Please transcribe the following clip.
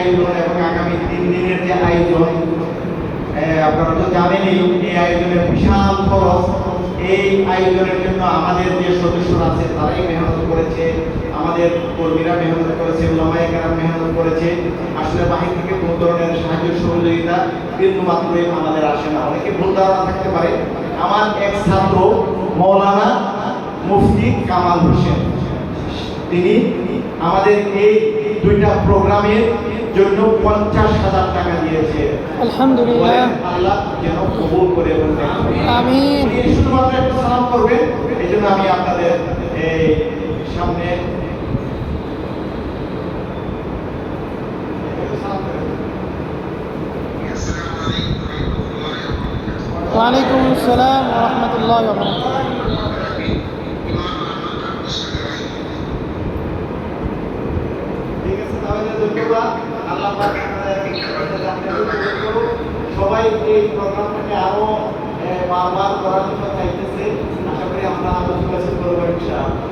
আয়োজন এবং আগামী 3 দিনের যে আয়োজন, আপনারা তো জানেনই এই আয়োজনের বিশাল খরচ। এই আয়োজনের জন্য আমাদের যে সদস্যরা আছে তারাই মেহনত করেছে, আমাদের কর্মীরা মেহনত করেছে, ওলামায়ে কেরাম মেহনত করেছে। আসলে বাহির থেকে কোন ধরনের সাহায্য সহযোগিতা বিন্দু মাত্রই আমাদের আসে না। অনেকে ভুল ধারণা থাকতে পারে। আমার এক ছাত্র মৌলানা মুফতি কামাল হোসেন, তিনি আমাদের এই দুইটা প্রোগ্রামের জন্য 50,000 টাকা দিয়েছে। আলহামদুলিল্লাহ, আল্লাহ যেন কবুল করে এবং আমিন। শুধুমাত্র একটু সালাম করবেন, এই জন্য আমি আপনাদের এই সামনে ওয়ালাইকুম আসসালাম ওয়া রাহমাতুল্লাহি ওয়া বারাকাতুহু। ঠিক আছে, তাহলে ধন্যবাদ। আল্লাহ পাক সবাই এই প্রোগ্রামটাকে আরো বারবার করার জন্য চাইতেছে। আশা করি আমরা আলোচনা করবো ইনশাআল্লাহ।